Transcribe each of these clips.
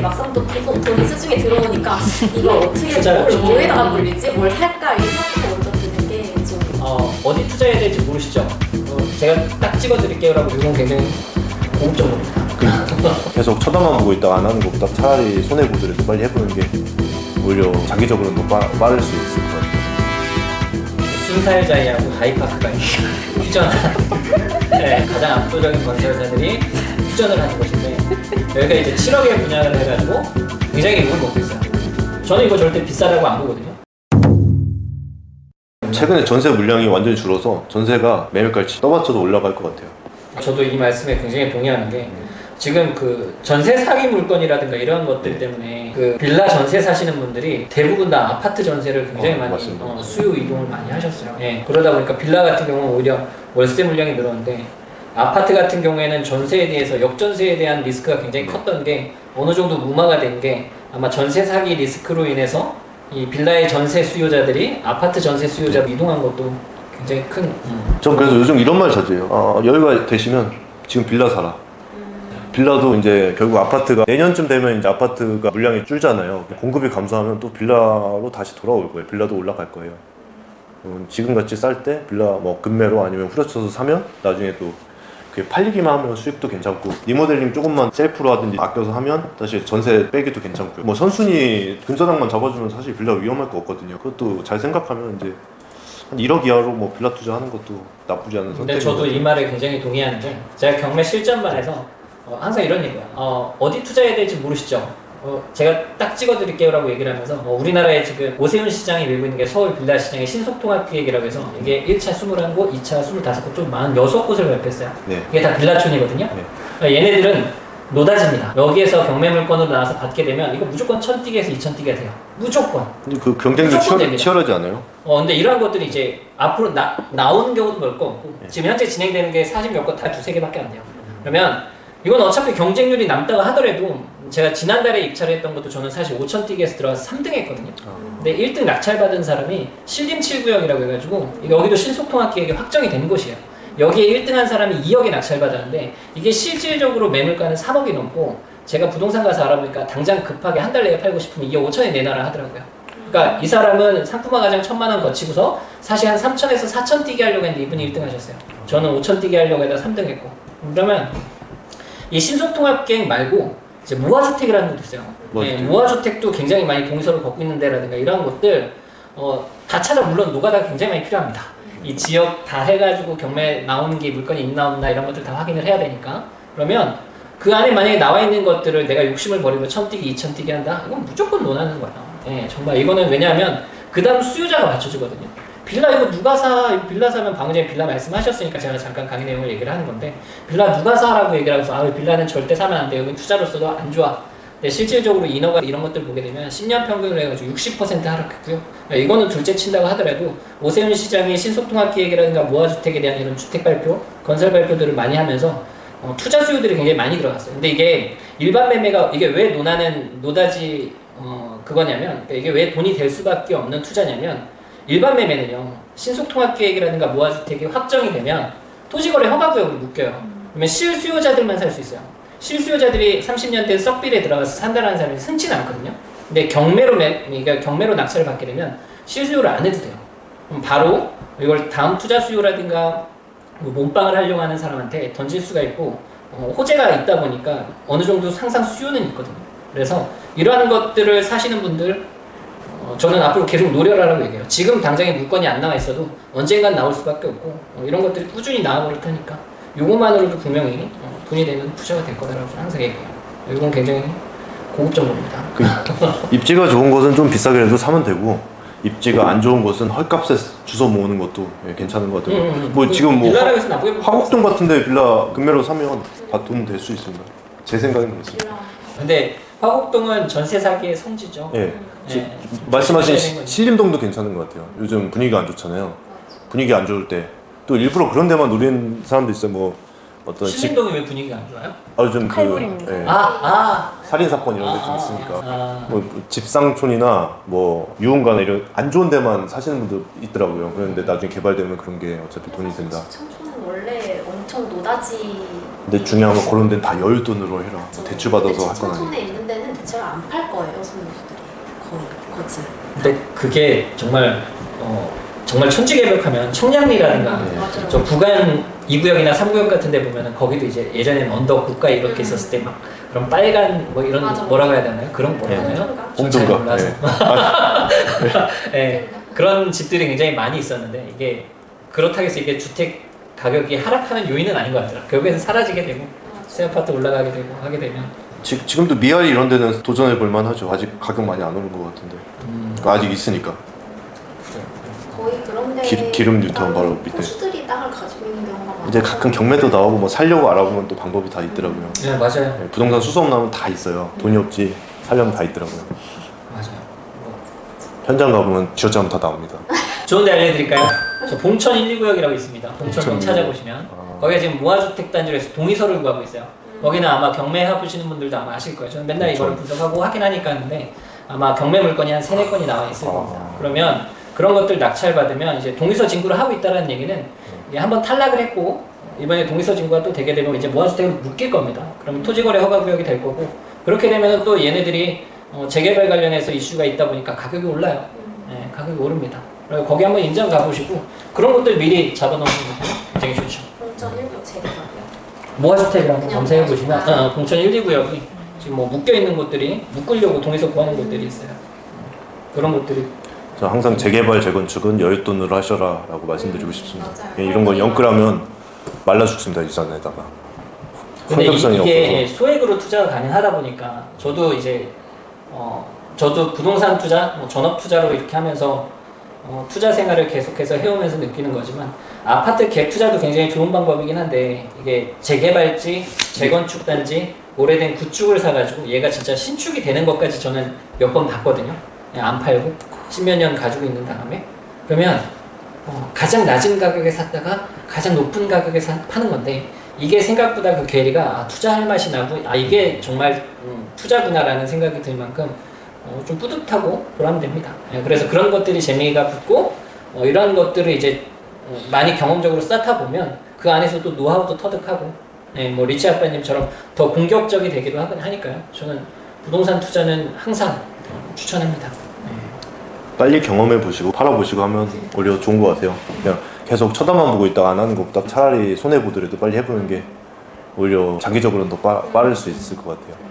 막상 또 돈이 수중에 들어오니까 이걸 어떻게 뭐에다가 물리지? 뭘 살까? 이 생각이 먼저 드는 게 좀 어디 투자해야 될지 모르시죠? 제가 딱 찍어드릴게요라고 이건 굉장히 고급적입니다. 계속 쳐다만 보고 있다가 안 하는 것보다 차라리 손해보더라도 빨리 해보는 게 오히려 장기적으로는 더 빠를 수 있을 것 같아요. 순살자이하고 하이파크가 휴전한 네, 가장 압도적인 건설사들이 휴전을 하는 것인데 여기가 이제 7억에 분양을 해가지고 굉장히 욕을 먹고 있어요. 저는 이거 절대 비싸다고 안 보거든요. 최근에 전세 물량이 완전히 줄어서 전세가 매매가치 떠받쳐서 올라갈 것 같아요. 저도 이 말씀에 굉장히 동의하는 게 지금 그 전세 사기 물건이라든가 이런 것들 때문에 그 빌라 전세 사시는 분들이 대부분 다 아파트 전세를 굉장히 많이 수요 이동을 많이 하셨어요. 예, 그러다 보니까 빌라 같은 경우는 오히려 월세 물량이 늘었는데 아파트 같은 경우에는 전세에 대해서 역전세에 대한 리스크가 굉장히 컸던 게 어느 정도 무마가 된 게 아마 전세 사기 리스크로 인해서 이 빌라의 전세 수요자들이 아파트 전세 수요자로 이동한 것도 굉장히 큰. 전 그래서 요즘 이런 말 자주 해요. 여유가 되시면 지금 빌라 사라. 빌라도 이제 결국 아파트가 내년쯤 되면 이제 아파트가 물량이 줄잖아요. 공급이 감소하면 또 빌라로 다시 돌아올 거예요. 빌라도 올라갈 거예요. 지금 같이 쌀 때 빌라 뭐 급매로 아니면 후려쳐서 사면 나중에 또 그게 팔리기만 하면 수익도 괜찮고 리모델링 조금만 셀프로 하든지 아껴서 하면 다시 전세 빼기도 괜찮고요. 뭐 선순위 근저당만 잡아주면 사실 빌라 위험할 거 없거든요. 그것도 잘 생각하면 이제 한 1억 이하로 뭐 빌라 투자하는 것도 나쁘지 않은 선택인 근데 저도 것 같아요. 이 말에 굉장히 동의하는데 제가 경매 실전반에서 항상 이런 얘기예요. 어디 투자해야 될지 모르시죠? 제가 딱 찍어드릴게요 라고 얘기를 하면서 우리나라에 지금 오세훈 시장이 밀고 있는 게 서울 빌라 시장의 신속통합기획이라고 해서 이게 1차 21곳, 2차 25곳, 좀 46곳을 발표했어요. 네. 이게 다 빌라촌이거든요. 네. 그러니까 얘네들은 노다지입니다. 여기에서 경매 물건으로 나와서 받게 되면 이거 무조건 1000뛰기에서 2000뛰기가 돼요. 무조건. 근데 그 경쟁도 치열하지 않아요? 근데 이러한 것들이 이제 앞으로 나오는 경우도 몇 건 없고 네. 지금 현재 진행되는 게 40몇 건 다 두세 개밖에 안 돼요. 그러면 이건 어차피 경쟁률이 남다고 하더라도 제가 지난달에 입찰을 했던 것도 저는 사실 5000뛰기에서 들어가서 3등 했거든요. 근데 1등 낙찰받은 사람이 신림 7구역이라고 해가지고 여기도 신속통합기획이 확정이 된 곳이에요. 여기에 1등 한 사람이 2억에 낙찰받았는데 이게 실질적으로 매물가는 3억이 넘고 제가 부동산 가서 알아보니까 당장 급하게 한 달 내에 팔고 싶으면 2억 5천에 내놔라 하더라고요. 그러니까 이 사람은 상품화 과정 1000만 원 거치고서 사실 한 3000에서 4000 뛰기 하려고 했는데 이분이 1등 하셨어요. 저는 5000 뛰기 하려고 해서 3등 했고. 그러면 이 신속통합기획 말고 이제 무화주택이라는 것도 있어요. 네, 무화주택도 굉장히 많이 동서를 걷고 있는 데라든가 이런 것들 다 찾아 물론 노가다가 굉장히 많이 필요합니다. 이 지역 다 해가지고 경매 나오는 게 물건이 있나 없나 이런 것들 다 확인을 해야 되니까 그러면 그 안에 만약에 나와 있는 것들을 내가 욕심을 버리고 1000뛰기, 2000뛰기 한다? 이건 무조건 논하는 거예요. 네, 정말 이거는 왜냐하면 그 다음 수요자가 맞춰주거든요. 빌라 이거 누가 사? 빌라 사면 방금 전에 빌라 말씀하셨으니까 제가 잠깐 강의 내용을 얘기를 하는 건데 빌라 누가 사라고 얘기를 하면서 빌라는 절대 사면 안 돼. 여기 투자로서도 안 좋아. 근데 실질적으로 인허가 이런 것들 보게 되면 10년 평균으로 해가지고 60% 하락했고요. 이거는 둘째 친다고 하더라도 오세훈 시장이 신속통합기획이라든가 무화주택에 대한 이런 주택 발표, 건설 발표들을 많이 하면서 투자 수요들이 굉장히 많이 들어갔어요. 근데 이게 일반 매매가 이게 왜 논하는 노다지 그거냐면 그러니까 이게 왜 돈이 될 수밖에 없는 투자냐면 일반 매매는요 신속통합기획이라든가 무화주택이 확정이 되면 토지거래 허가구역으로 묶여요. 그러면 실수요자들만 살 수 있어요. 실수요자들이 30년 된 썩빌에 들어가서 산다는 사람이 흔치는 않거든요. 근데 그러니까 경매로 낙찰을 받게 되면 실수요를 안 해도 돼요. 그럼 바로 이걸 다음 투자 수요라든가 뭐 몸빵을 하려고 하는 사람한테 던질 수가 있고 호재가 있다 보니까 어느 정도 상상 수요는 있거든요. 그래서 이러한 것들을 사시는 분들 저는 앞으로 계속 노력하라고 얘기해요. 지금 당장에 물건이 안 나와 있어도 언젠간 나올 수밖에 없고 이런 것들이 꾸준히 나와버릴 테니까 이것만으로도 분명히 돈이 되는 투자가 될 거다라고 저는 항상 얘기해요. 이건 굉장히 고급 정보입니다. 입지가 좋은 것은 좀 비싸게라도 사면 되고 입지가 안 좋은 것은 헐값에 주워 모으는 것도 괜찮은 것 같아요. 뭐 지금 뭐 화곡동 같은데 빌라 금매로 사면 다 돈 될 수 있습니다. 제 생각은 그렇습니다. 근데 화곡동은 전세 사기의 성지죠. 네. 말씀하신 신림동도 괜찮은 것 같아요. 요즘 분위기가 안 좋잖아요. 분위기 안 좋을 때 또 일부러 그런 데만 노리는 사람도 있어요. 뭐 어떤 신림동이 왜 분위기가 안 좋아요? 요즘 살인 사건 이런 게 좀 있으니까 뭐 집상촌이나 뭐 유흥가나 이런 안 좋은 데만 사시는 분도 있더라고요. 그런데 나중에 개발되면 그런 게 어차피 돈이 된다. 청초는 원래 엄청 노다지. 근데 중요한 건 그런 데는 다 여윳돈으로 해라. 대출 받아서 할 건 아니고. 청촌에 있는 데는 자체를 안 팔 거예요, 소유주들이. 거의. 근데 그게 정말 정말 천지개벽하면 청량리라든가 맞아요. 저 부간 2구역이나 3구역 같은 데 보면은 거기도 이제 예전에는 언덕 고가 이렇게 있었을 때 막 그런 빨간 뭐 이런 맞아. 뭐라고 해야 되나요? 그런 뭐라고 해요? 홍등가. 잘 몰라서. 네, 그런 집들이 굉장히 많이 있었는데 이게 그렇다고 해서 이게 주택 가격이 하락하는 요인은 아닌 것 같더라고요. 결국에는 사라지게 되고 새 아파트 올라가게 되고 하게 되면 지금도 미아리 이런 데는 도전해 볼 만하죠. 아직 가격 많이 안 오른 것 같은데. 그러니까 아직 있으니까. 거의 그런데 기름 뉴턴 바로 밑에. 호주들이 땅을 가지고 있는 경우가 많아요. 이제 가끔 경매도 나오고 뭐 살려고 알아보면 또 방법이 다 있더라고요. 네, 맞아요. 네, 부동산 수소업 나오면 다 있어요. 돈이 없지 살려면 다 있더라고요. 맞아요. 현장 가보면 지어짜면 다 나옵니다. 좋은데 알려드릴까요? 저 봉천 1, 2구역이라고 있습니다. 봉천동 봉천 찾아보시면 거기가 지금 무화주택 단지로 해서 동의서를 구하고 있어요. 거기는 아마 경매 해보시는 분들도 아마 아실 거예요. 저는 맨날 이거를 분석하고 확인하니까 하는데 아마 경매 물건이 한 3, 4건이 나와 있을 겁니다. 그러면 그런 것들 낙찰받으면 이제 동의서 진구를 하고 있다는 얘기는 이게 한번 탈락을 했고 이번에 동의서 진구가 또 되게 되면 이제 무화주택을 묶일 겁니다. 그러면 토지거래 허가구역이 될 거고 그렇게 되면 또 얘네들이 재개발 관련해서 이슈가 있다 보니까 가격이 올라요. 네, 가격이 오릅니다. 그리고 거기 한번 인정 가보시고 그런 것들 미리 잡아놓는 것도 굉장히 좋죠. 공천 1부 재개발이요. 무화주택을 한번 그냥 검색해 보시면 무화주택. 봉천 1, 2구역이 지금 뭐 묶여 있는 곳들이 묶으려고 동의서 구하는 곳들이 있어요. 그런 것들이 저 항상 재개발 재건축은 여윳돈으로 하셔라라고 말씀드리고 싶습니다. 맞아요. 예, 이런 거 영끌하면 말라 죽습니다 이 산에다가. 근데 환경성이 이게 없어서. 소액으로 투자가 가능하다 보니까 저도 이제 저도 부동산 투자, 뭐 전업 투자로 이렇게 하면서 투자 생활을 계속해서 해오면서 느끼는 거지만 아파트 갭 투자도 굉장히 좋은 방법이긴 한데 이게 재개발지, 재건축 단지, 오래된 구축을 사가지고 얘가 진짜 신축이 되는 것까지 저는 몇 번 봤거든요. 그냥 안 팔고 10몇 년 가지고 있는 다음에 그러면 가장 낮은 가격에 샀다가 가장 높은 가격에 파는 건데 이게 생각보다 그 괴리가 투자할 맛이 나고 이게 정말 투자구나라는 생각이 들 만큼 좀 뿌듯하고 보람됩니다. 예, 그래서 그런 것들이 재미가 붙고 이런 것들을 이제 많이 경험적으로 쌓다 보면 그 안에서 또 노하우도 터득하고 예, 뭐 리치 아빠님처럼 더 공격적이 되기도 하니까요. 저는 부동산 투자는 항상 추천합니다. 빨리 경험해 보시고 팔아보시고 하면 오히려 좋은 것 같아요. 그냥 계속 쳐다만 보고 있다가 안 하는 것보다 차라리 손해 보더라도 빨리 해보는 게 오히려 장기적으로는 더 빠를 수 있을 것 같아요.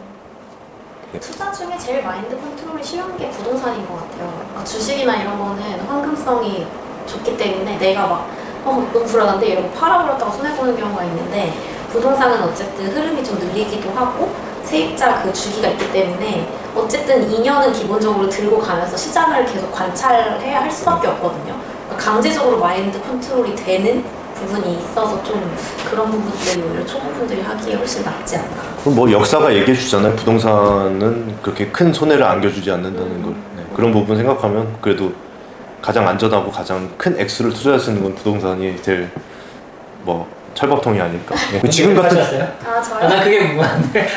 투자 중에 제일 마인드 컨트롤이 쉬운 게 부동산인 것 같아요. 그러니까 주식이나 이런 거는 황금성이 좋기 때문에 내가 막 너무 불안한데 이러고 팔아버렸다가 손해보는 경우가 있는데 부동산은 어쨌든 흐름이 좀 느리기도 하고 세입자 그 주기가 있기 때문에 어쨌든 2년은 기본적으로 들고 가면서 시장을 계속 관찰해야 할 수밖에 없거든요. 그러니까 강제적으로 마인드 컨트롤이 되는 부분이 있어서 좀 그런 부분들이 오히려 초보분들이 하기에 훨씬 낫지 않나. 그럼 뭐 역사가 얘기해 주잖아요. 부동산은 그렇게 큰 손해를 안겨주지 않는다는 걸. 네, 그런 부분 생각하면 그래도 가장 안전하고 가장 큰 액수를 투자할 수 있는 건 부동산이 제일 뭐 철밥통이 아닐까. 네. 지금 같은 하셨어요? 아 저요? 난 그게 궁금한데.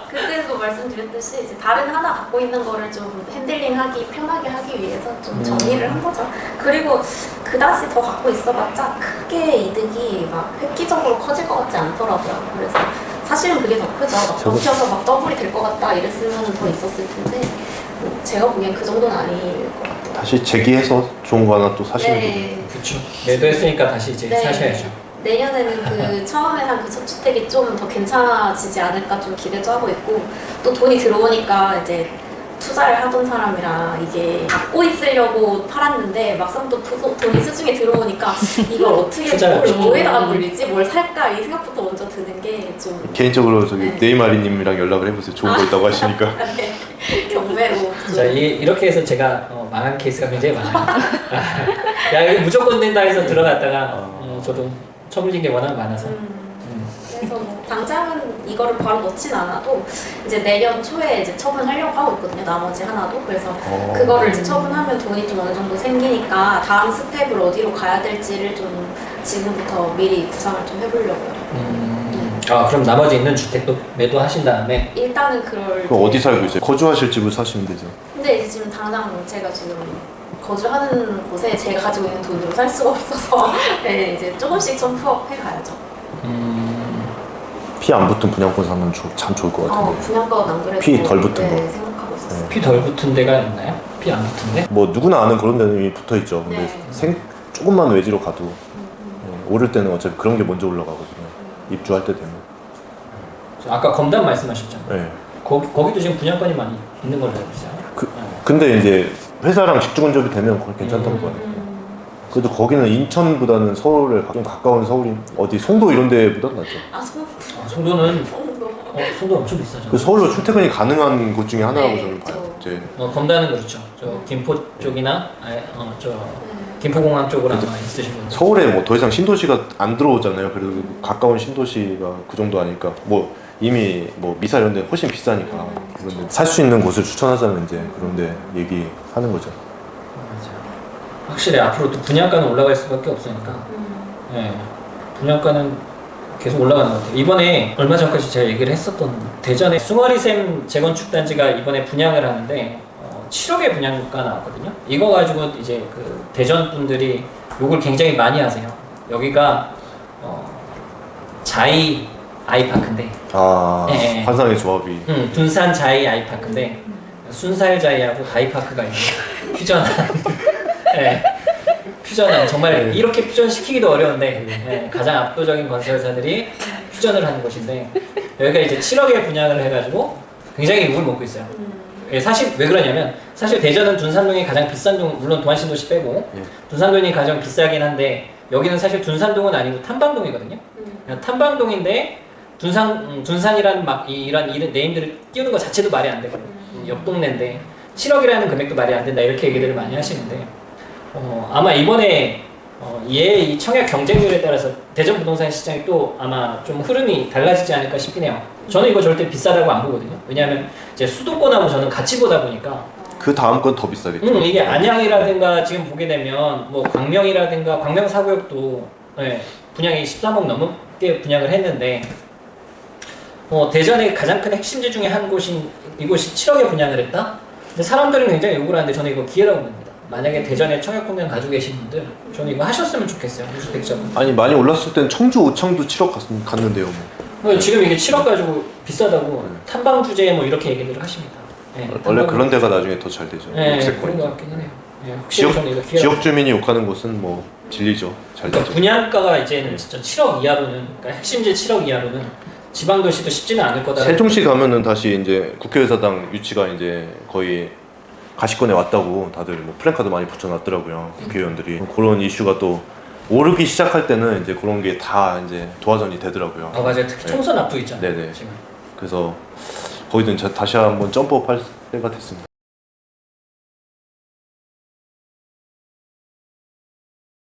그때도 말씀드렸듯이 이제 다른 하나 갖고 있는 거를 좀 핸들링하기 편하게 하기 위해서 좀 정리를 한 거죠. 그리고 그다지 더 갖고 있어봤자 크게 이득이 막 획기적으로 커질 것 같지 않더라고요. 그래서 사실은 그게 더 크죠. 막 덮여서 막 더블이 될 것 같다 이랬으면 더 있었을 텐데 뭐 제가 보기엔 그 정도는 아닐 것 같아요. 다시 재기해서 좋은 거 하나 또 사시는 거죠. 네. 그렇죠. 매도했으니까 다시 이제 네. 사셔야죠. 내년에는 그 처음에 산 그 첫 주택이 좀 더 괜찮아지지 않을까 좀 기대도 하고 있고 또 돈이 들어오니까 이제 투자를 하던 사람이라 이게 갖고 있으려고 팔았는데 막상 또 돈이 수중에 들어오니까 이걸 어떻게 뭐에다가 물리지? 뭘 살까? 이 생각부터 먼저 드는 게 좀 개인적으로 저기 네. 네이마리님이랑 연락을 해보세요. 좋은 거 있다고 하시니까. 경매로 자, 이렇게 해서 제가 망한 케이스가 굉장히 많아요. 야, 이거 무조건 된다 해서 들어갔다가 저도 처물린 게 워낙 많아서. 그래서 뭐 당장은 이거를 바로 넣진 않아도 이제 내년 초에 이제 처분하려고 하고 있거든요. 나머지 하나도. 그래서 그거를 이제 처분하면 돈이 좀 어느 정도 생기니까 다음 스텝을 어디로 가야 될지를 좀 지금부터 미리 구상을 좀 해보려고요. 그럼 나머지 있는 주택도 매도하신 다음에 일단은 그럴. 그럼 어디 살고 있어요? 거주하실 집을 사시면 되죠. 근데 이제 지금 당장 제가 지금 거주하는 곳에 제가 가지고 있는 돈으로 살 수가 없어서 네, 이제 조금씩 좀 푸업 해가야죠. 피 안 붙은 분양권 사면 참 좋을 것 같은데. 분양가가 안 그래도 피 덜 붙은 네, 거. 생각하고 있었어요. 피 덜 붙은 데가 있나요? 피 안 붙은 데? 뭐 누구나 아는 그런 데는 이미 붙어 있죠. 근데 네. 조금만 외지로 가도 오를 때는 어차피 그런 게 먼저 올라가거든요. 입주할 때 되면. 아까 검단 말씀하셨잖아요. 네. 거기도 지금 분양권이 많이 있는 걸로 알고 있어요. 근데 이제 회사랑 직주 근접이 되면 그건 괜찮다고 봐요. 그래도 거기는 인천보다는 서울에 좀 가까운 서울이 어디 송도 이런 데보다 낫죠. 송도는 송도. 송도 엄청 비싸죠. 그 서울로 출퇴근이 가능한 곳 중에 하나라고 네, 저는 봐요. 이제 검단은 그렇죠. 저 김포 쪽이나 김포공항 쪽으로 아마 있으신 분들. 서울에 뭐 더 이상 신도시가 안 들어오잖아요. 그래도 가까운 신도시가 그 정도 아니까 뭐 이미 뭐 미사 이런 데 훨씬 비싸니까 살 수 있는 곳을 추천하자면 이제 그런 데 얘기하는 거죠. 맞아요. 확실히 앞으로 또 분양가는 올라갈 수밖에 없으니까 네, 분양가는 계속 올라가는 것 같아요. 이번에 얼마 전까지 제가 얘기를 했었던 대전의 숭어리샘 재건축 단지가 이번에 분양을 하는데 7억의 분양가 나왔거든요. 이거 가지고 이제 그 대전 분들이 욕을 굉장히 많이 하세요. 여기가 자이 아이파크인데 네. 환상의 조합이 둔산 자이 아이파크인데 순살 자이하고 다이파크가 있는 퓨전한 네. 퓨전한 정말 이렇게 퓨전 시키기도 어려운데 네. 가장 압도적인 건설사들이 퓨전을 하는 곳인데 여기가 이제 7억에 분양을 해가지고 굉장히 욕을 먹고 있어요. 사실 왜 그러냐면 사실 대전은 둔산동이 가장 비싼 동, 물론 동안신도시 빼고 둔산동이 가장 비싸긴 한데 여기는 사실 둔산동은 아니고 탐방동이거든요. 탐방동인데 둔산이라는 막 이런 이름들을 띄우는 것 자체도 말이 안 되거든요. 옆 동네인데 7억이라는 금액도 말이 안 된다 이렇게 얘기들을 많이 하시는데 아마 이번에 이 청약 경쟁률에 따라서 대전 부동산 시장이 또 아마 좀 흐름이 달라지지 않을까 싶긴 해요. 저는 이거 절대 비싸다고 안 보거든요. 왜냐하면 이제 수도권하고 저는 같이 보다 보니까 그 다음 건 더 비싸겠죠. 이게 안양이라든가 지금 보게 되면 뭐 광명이라든가 광명 사구역도 네, 분양이 13억 넘게 분양을 했는데 대전의 가장 큰 핵심지 중에 한 곳인 이곳이 7억에 분양을 했다? 근데 사람들은 굉장히 욕을 하는데 저는 이거 기회라고 봅니다. 만약에 대전에 청약공단 가지고 계신 분들 저는 이거 하셨으면 좋겠어요. 무주택자분. 아니 많이 올랐을 땐 청주 오창도 7억 갔는데요. 뭐. 지금 이게 7억 가지고 비싸다고 탐방 주제에 뭐 이렇게 얘기들을 하십니다. 네, 원래 그런 데가 나중에 더 잘 되죠. 네, 그런 것 같기는 해요. 네, 지역 주민이 욕하는 곳은 뭐 진리죠. 잘 그러니까 되죠. 분양가가 이제는 진짜 7억 이하로는 그러니까 핵심지 7억 이하로는 지방 도시도 쉽지는 않을 거다. 세종시 가면은 다시 이제 국회의사당 유치가 이제 거의 가시권에 왔다고 다들 뭐 플랜카드 많이 붙여놨더라고요. 국회의원들이 그런 이슈가 또 오르기 시작할 때는 이제 그런 게 다 이제 도화전이 되더라고요. 맞아요. 특히 총선 앞두고 있잖아요. 네네. 지금. 그래서 거기든 다시 한번 점프업 할 때가 됐습니다.